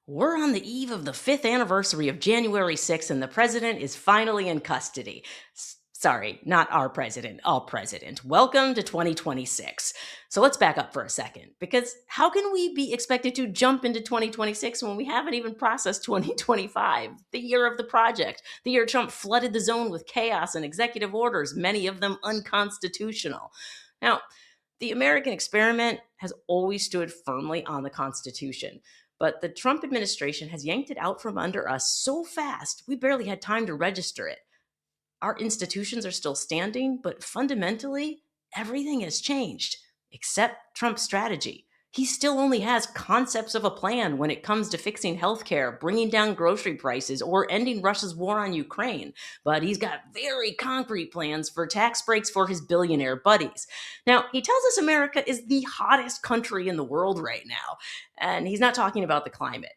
We're on the eve of the fifth anniversary of January 6th, and the president is finally in custody. Sorry, not our president, all president. Welcome to 2026. So let's back up for a second, because how can we be expected to jump into 2026 when we haven't even processed 2025, the year of the project, the year Trump flooded the zone with chaos and executive orders, many of them unconstitutional? Now, the American experiment has always stood firmly on the Constitution, but the Trump administration has yanked it out from under us so fast, we barely had time to register it. Our institutions are still standing, but fundamentally, everything has changed, except Trump's strategy. He still only has concepts of a plan when it comes to fixing healthcare, bringing down grocery prices, or ending Russia's war on Ukraine. But he's got very concrete plans for tax breaks for his billionaire buddies. Now, he tells us America is the hottest country in the world right now, and he's not talking about the climate.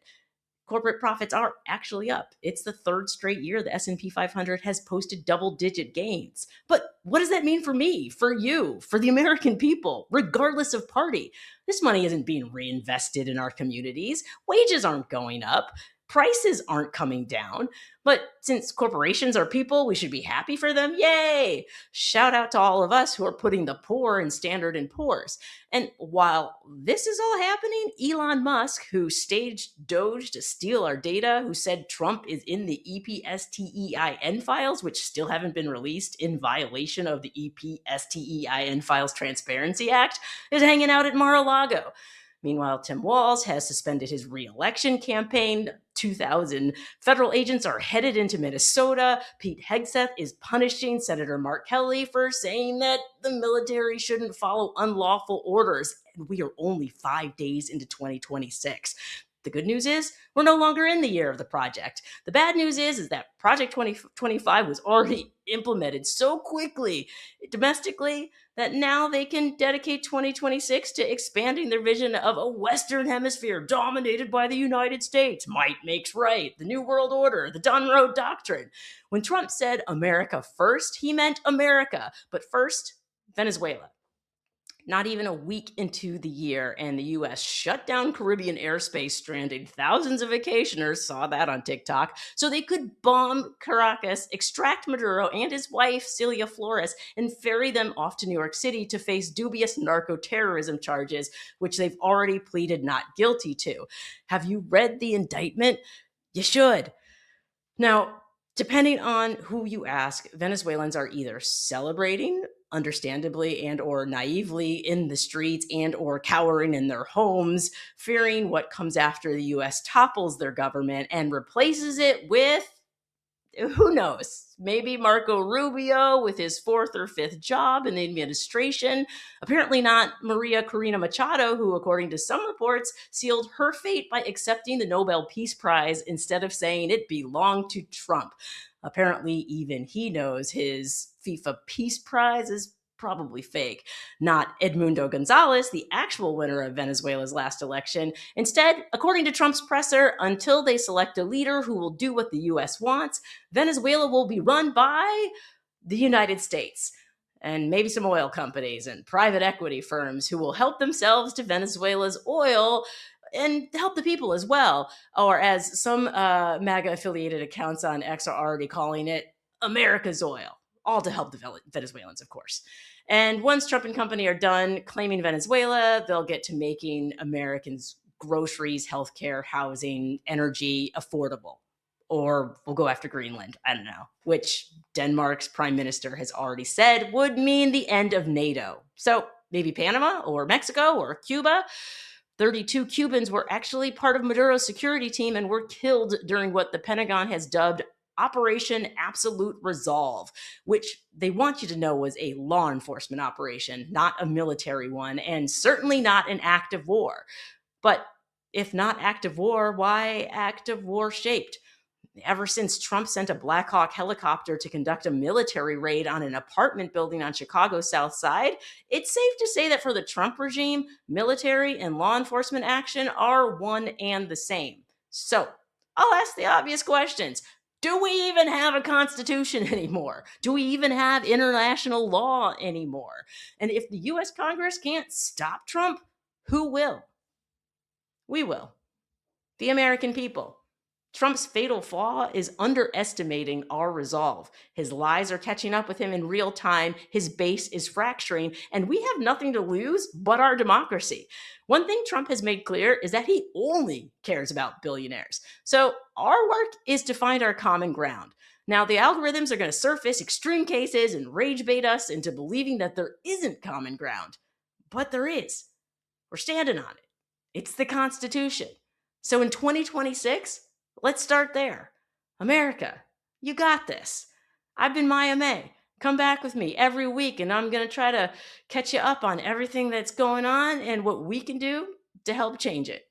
Corporate profits are actually up. It's the third straight year the S&P 500 has posted double-digit gains. But what does that mean for me, for you, for the American people, regardless of party? This money isn't being reinvested in our communities. Wages aren't going up. Prices aren't coming down. But since corporations are people, we should be happy for them. Yay! Shout out to all of us who are putting the poor in Standard and Poor's. And while this is all happening, Elon Musk, who staged Doge to steal our data, who said Trump is in the EPSTEIN files, which still haven't been released in violation of the EPSTEIN Files Transparency Act, is hanging out at Mar-a-Lago. Meanwhile, Tim Walz has suspended his re-election campaign. 2,000 federal agents are headed into Minnesota. Pete Hegseth is punishing Senator Mark Kelly for saying that the military shouldn't follow unlawful orders. And we are only 5 days into 2026. The good news is we're no longer in the year of the project. The bad news is that Project 2025 was already implemented so quickly domestically that now they can dedicate 2026 to expanding their vision of a Western hemisphere dominated by the United States. Might makes right, the New World Order, the Monroe Doctrine. When Trump said America first, he meant America, but first, Venezuela. Not even a week into the year, and the US shut down Caribbean airspace, stranding thousands of vacationers, saw that on TikTok, so they could bomb Caracas, extract Maduro and his wife, Celia Flores, and ferry them off to New York City to face dubious narco-terrorism charges, which they've already pleaded not guilty to. Have you read the indictment? You should. Now, depending on who you ask, Venezuelans are either celebrating, understandably and or naively, in the streets and or cowering in their homes, fearing what comes after the US topples their government and replaces it with, who knows, maybe Marco Rubio with his fourth or fifth job in the administration. Apparently not Maria Corina Machado, who, according to some reports, sealed her fate by accepting the Nobel Peace Prize instead of saying it belonged to Trump. Apparently, even he knows his FIFA Peace Prize is probably fake. Not Edmundo Gonzalez, the actual winner of Venezuela's last election. Instead, according to Trump's presser, until they select a leader who will do what the US wants, Venezuela will be run by the United States and maybe some oil companies and private equity firms who will help themselves to Venezuela's oil and help the people as well. Or as some MAGA affiliated accounts on X are already calling it, America's oil. All to help the Venezuelans, of course. And once Trump and company are done claiming Venezuela, they'll get to making Americans' groceries, healthcare, housing, energy affordable. Or we'll go after Greenland. I don't know. Which Denmark's prime minister has already said would mean the end of NATO. So maybe Panama or Mexico or Cuba. 32 Cubans were actually part of Maduro's security team and were killed during what the Pentagon has dubbed Operation Absolute Resolve, which they want you to know was a law enforcement operation, not a military one, and certainly not an act of war. But if not act of war, why act of war shaped? Ever since Trump sent a Black Hawk helicopter to conduct a military raid on an apartment building on Chicago's South Side, it's safe to say that for the Trump regime, military and law enforcement action are one and the same. So I'll ask the obvious questions. Do we even have a constitution anymore? Do we even have international law anymore? And if the US Congress can't stop Trump, who will? We will. The American people. Trump's fatal flaw is underestimating our resolve. His lies are catching up with him in real time. His base is fracturing, and we have nothing to lose but our democracy. One thing Trump has made clear is that he only cares about billionaires. So our work is to find our common ground. Now, the algorithms are going to surface extreme cases and rage bait us into believing that there isn't common ground. But there is. We're standing on it. It's the Constitution. So in 2026, let's start there. America, you got this. I've been Maya May. Come back with me every week, and I'm going to try to catch you up on everything that's going on and what we can do to help change it.